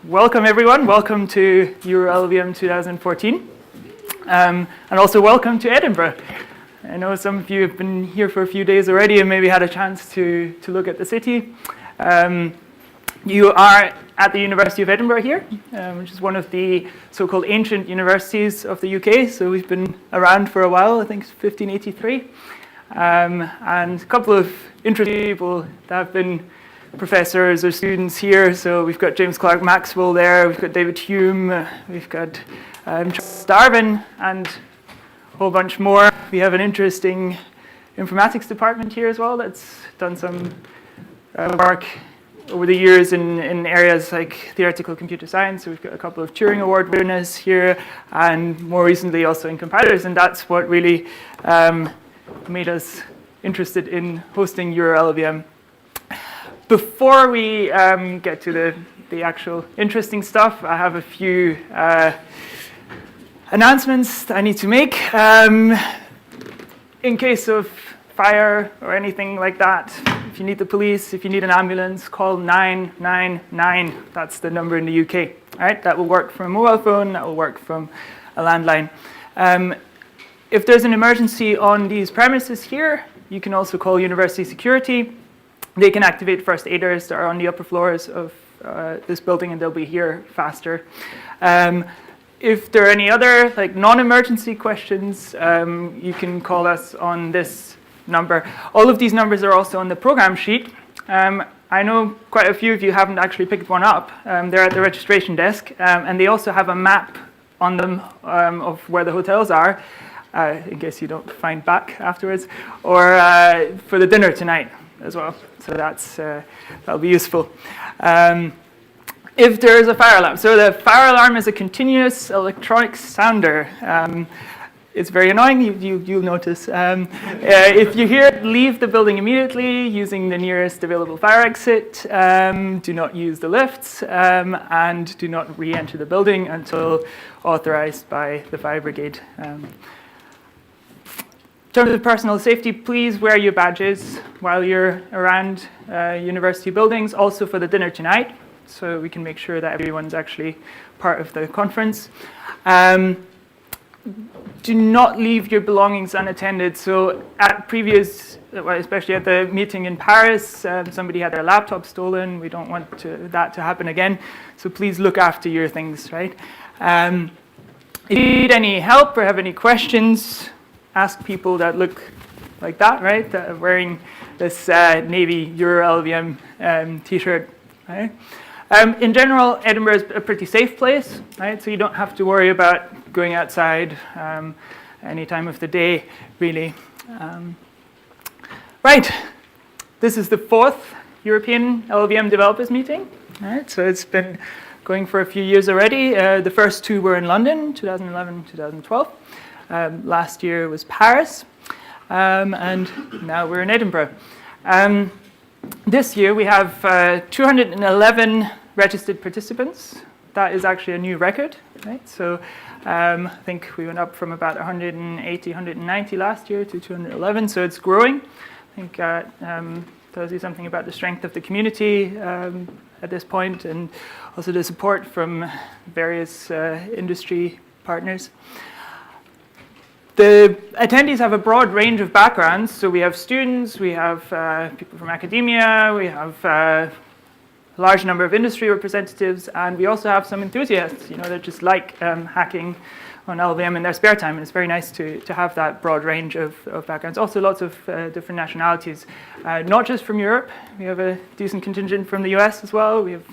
welcome everyone. Welcome to EuroLVM 2014. And also welcome to Edinburgh. I know some of you have been here for a few days already and maybe had a chance to look at the city. You are at the University of Edinburgh here, which is one of the so-called ancient universities of the UK. So we've been around for a while, I think it's 1583. And a couple of interesting people that have been professors or students here. So we've got James Clerk Maxwell there, we've got David Hume, we've got Charles Darwin, and a whole bunch more. We have an interesting informatics department here as well that's done some work over the years in areas like theoretical computer science. So we've got a couple of Turing Award winners here, and more recently also in compilers, and that's what really made us interested in hosting EuroLVM. Before we get to the actual interesting stuff, I have a few announcements that I need to make. In case of fire or anything like that, if you need the police, if you need an ambulance, call 999. That's the number in the UK. All right, that will work from a mobile phone, that will work from a landline. If there's an emergency on these premises here, you can also call University Security. They can activate first aiders that are on the upper floors of this building, and they'll be here faster. If there are any other non-emergency questions, you can call us on this number. All of these numbers are also on the program sheet. I know quite a few of you haven't actually picked one up. They're at the registration desk, and they also have a map on them of where the hotels are, in case you don't find back afterwards, or for the dinner tonight as well. So that'll be useful. If there is a fire alarm, so the fire alarm is a continuous electronic sounder. It's very annoying, you'll notice. If you hear it, leave the building immediately using the nearest available fire exit. Do not use the lifts, and do not re-enter the building until authorized by the fire brigade. In terms of personal safety, please wear your badges while you're around university buildings, also for the dinner tonight, so we can make sure that everyone's actually part of the conference. Do not leave your belongings unattended. So at previous, especially at the meeting in Paris, somebody had their laptop stolen. We don't want that to happen again. So please look after your things, right? If you need any help or have any questions, ask people that look like that, right? That are wearing this navy EuroLVM t-shirt, right? In general, Edinburgh is a pretty safe place, right? So you don't have to worry about going outside any time of the day, really. Right, this is the 4th European LLVM developers meeting, right? So it's been going for a few years already. The first 2 were in London, 2011, 2012. Last year was Paris, and now we're in Edinburgh. This year we have 211 registered participants. That is actually a new record, right? So I think we went up from about 180, 190 last year to 211, so it's growing. I think tells you something about the strength of the community at this point, and also the support from various industry partners. The attendees have a broad range of backgrounds. So we have students, we have people from academia, we have a large number of industry representatives, and we also have some enthusiasts, that just like hacking on LLVM in their spare time. And it's very nice to have that broad range of backgrounds. Also lots of different nationalities, not just from Europe. We have a decent contingent from the US as well. We have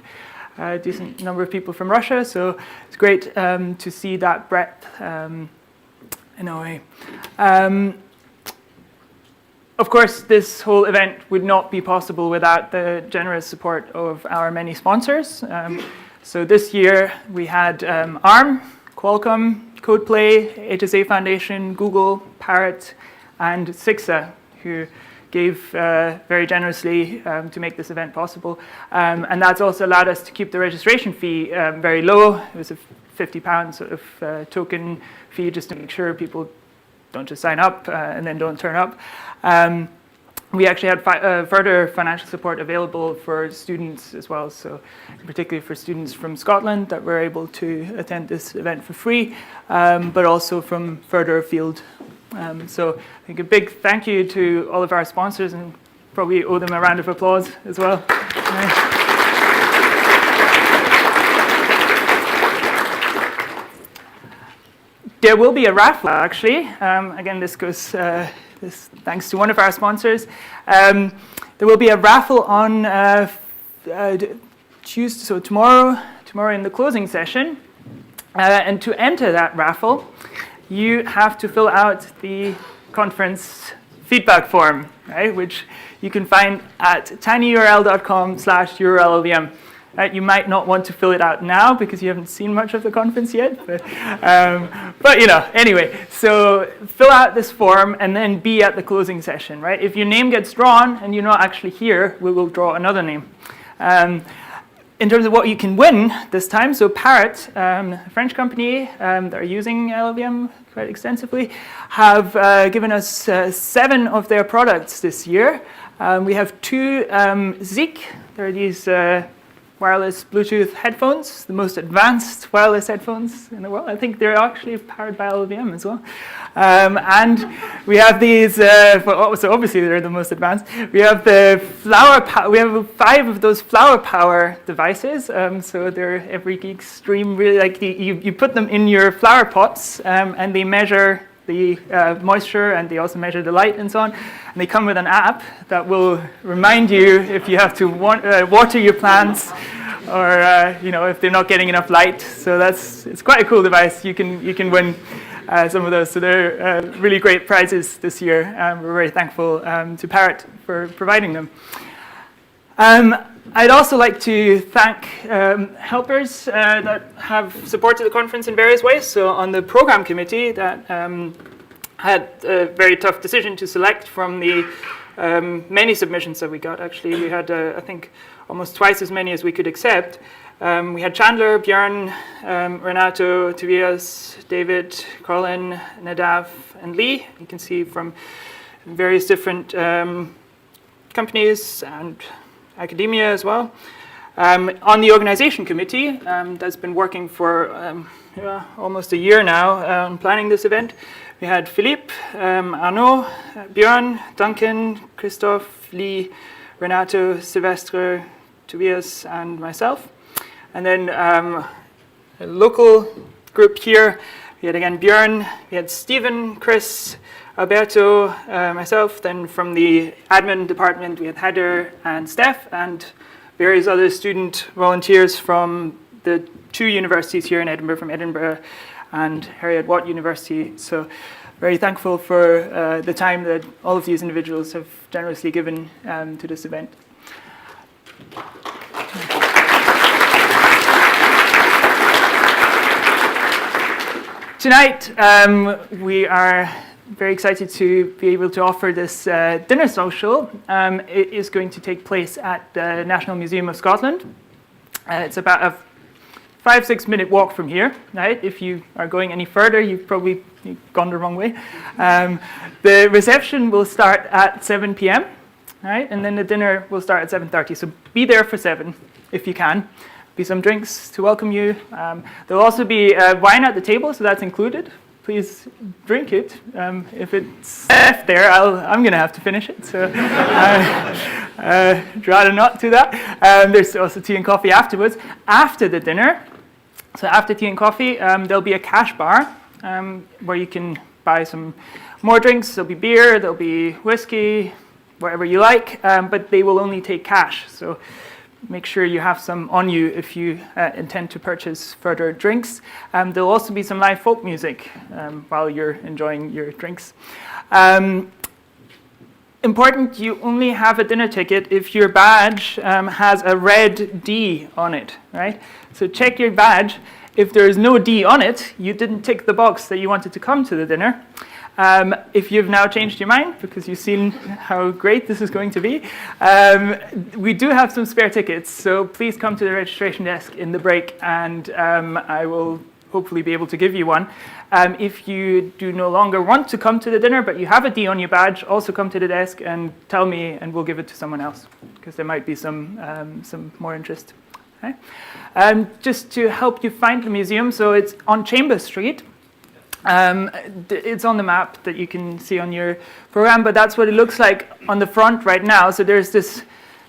a decent number of people from Russia. So it's great to see that breadth in a way. Of course, this whole event would not be possible without the generous support of our many sponsors. So this year we had ARM, Qualcomm, CodePlay, HSA Foundation, Google, Parrot, and Sixa, who gave very generously to make this event possible. And that's also allowed us to keep the registration fee very low. It was a £50 sort of token fee, just to make sure people don't just sign up and then don't turn up. we actually had further financial support available for students as well, so particularly for students from Scotland that were able to attend this event for free, but also from further afield. So I think a big thank you to all of our sponsors, and probably owe them a round of applause as well. There will be a raffle, actually. Again, this goes thanks to one of our sponsors. There will be a raffle on Tuesday, so tomorrow in the closing session. And to enter that raffle, you have to fill out the conference feedback form, right, which you can find at tinyurl.com/urllvm. You might not want to fill it out now because you haven't seen much of the conference yet, but anyway, so fill out this form and then be at the closing session, right? If your name gets drawn and you're not actually here, we will draw another name. In terms of what you can win this time, so Parrot, a French company that are using LLVM quite extensively, have given us 7 of their products this year. We have 2 Zeek. There are these wireless Bluetooth headphones, the most advanced wireless headphones in the world. I think they're actually powered by LLVM as well. And we have these, so obviously they're the most advanced. We have the we have 5 of those Flower Power devices. So they're Every Geek's dream, really, like you put them in your flower pots and they measure the moisture, and they also measure the light and so on. And they come with an app that will remind you if you have to water your plants, or if they're not getting enough light. So it's quite a cool device. You can win some of those. So they're really great prizes this year. We're very thankful to Parrot for providing them. I'd also like to thank helpers that have supported the conference in various ways. So on the program committee that had a very tough decision to select from the many submissions that we got. Actually, we had, I think, almost twice as many as we could accept. We had Chandler, Björn, Renato, Tobias, David, Colin, Nadav, and Lee. You can see from various different companies and academia as well. On the organization committee, that's been working for almost a year now on planning this event. We had Philippe, Arnaud, Björn, Duncan, Christophe, Lee, Renato, Sylvestre, Tobias, and myself. And then a local group here, we had again Björn, we had Stephen, Chris, Alberto, myself. Then from the admin department, we had Heather and Steph, and various other student volunteers from the 2 universities here in Edinburgh, from Edinburgh and Heriot-Watt University. So very thankful for the time that all of these individuals have generously given to this event. Tonight, we are very excited to be able to offer this dinner social. It is going to take place at the National Museum of Scotland. It's about a 5-6 minute walk from here. Right? If you are going any further, you've probably gone the wrong way. The reception will start at 7 p.m. Right? And then the dinner will start at 7:30. So be there for 7 if you can. Be some drinks to welcome you. There'll also be wine at the table, so that's included. Please drink it. If it's left there, I'm going to have to finish it. So rather not do that. There's also tea and coffee afterwards. After the dinner, so after tea and coffee, there'll be a cash bar where you can buy some more drinks. There'll be beer, there'll be whiskey, whatever you like, but they will only take cash. So make sure you have some on you if you intend to purchase further drinks. There'll also be some live folk music while you're enjoying your drinks. Important, you only have a dinner ticket if your badge has a red D on it, right? So check your badge. If there is no D on it, you didn't tick the box that you wanted to come to the dinner. If you've now changed your mind because you've seen how great this is going to be, we do have some spare tickets, so please come to the registration desk in the break, and I will hopefully be able to give you one. If you do no longer want to come to the dinner, but you have a D on your badge, also come to the desk and tell me, and we'll give it to someone else, because there might be some more interest. Okay? Just to help you find the museum, so it's on Chambers Street. It's on the map that you can see on your program, but that's what it looks like on the front right now. So there's this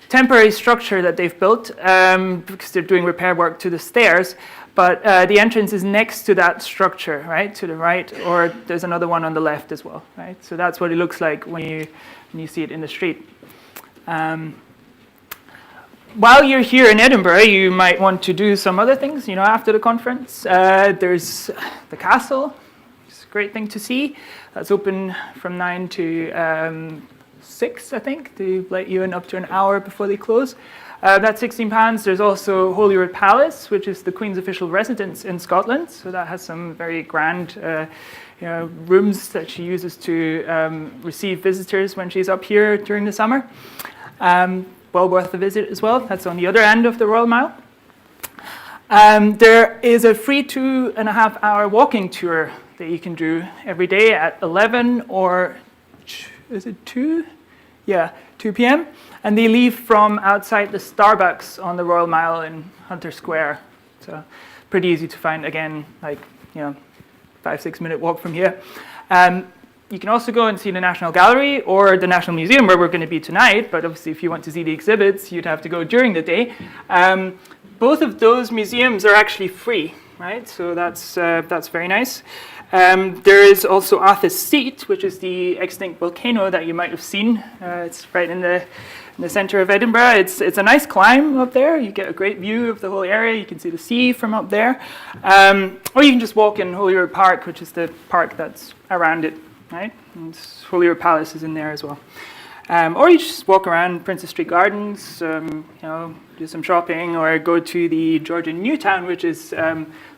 temporary structure that they've built because they're doing repair work to the stairs, but the entrance is next to that structure, right, to the right, or there's another one on the left as well, right? So that's what it looks like when you see it in the street. While you're here in Edinburgh, you might want to do some other things, after the conference. There's the castle. It's a great thing to see. That's open from 9 to 6, I think. They let you in up to an hour before they close. That's £16. There's also Holyrood Palace, which is the Queen's official residence in Scotland. So that has some very grand rooms that she uses to receive visitors when she's up here during the summer. Well worth a visit as well. That's on the other end of the Royal Mile. There is a free 2.5-hour walking tour that you can do every day at 11 or, is it 2? Yeah, 2 p.m. And they leave from outside the Starbucks on the Royal Mile in Hunter Square. So pretty easy to find, again, 5-6 minute walk from here. You can also go and see the National Gallery or the National Museum, where we're going to be tonight, but obviously if you want to see the exhibits, you'd have to go during the day. Both of those museums are actually free, right? So that's very nice. There is also Arthur's Seat, which is the extinct volcano that you might have seen. It's right in the center of Edinburgh. It's a nice climb up there. You get a great view of the whole area. You can see the sea from up there. Or you can just walk in Holyrood Park, which is the park that's around it. Right, and Holyrood Palace is in there as well. Or you just walk around Princess Street Gardens, do some shopping, or go to the Georgian Newtown, which is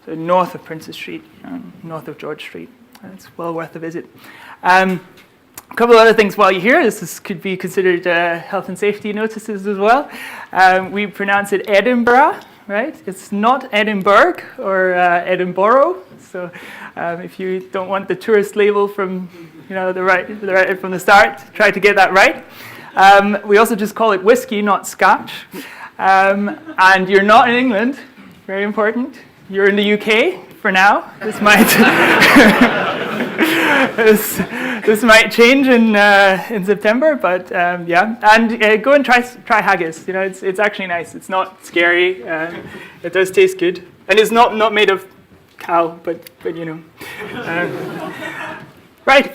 north of Princess Street, north of George Street. It's well worth a visit. A couple of other things while you're here. This could be considered health and safety notices as well. We pronounce it Edinburgh, right? It's not Edinburgh or Edinburgh. So if you don't want the tourist label from the right from the start, try to get that right. We also just call it whiskey, not scotch. And you're not in England, very important. You're in the UK for now. This might this might change in September, but yeah. And go and try haggis. It's actually nice. It's not scary. It does taste good, and it's not made of cow, but right.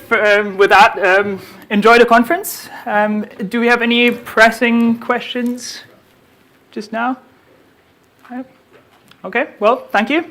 With that, enjoy the conference. Do we have any pressing questions just now? Okay. Well, thank you.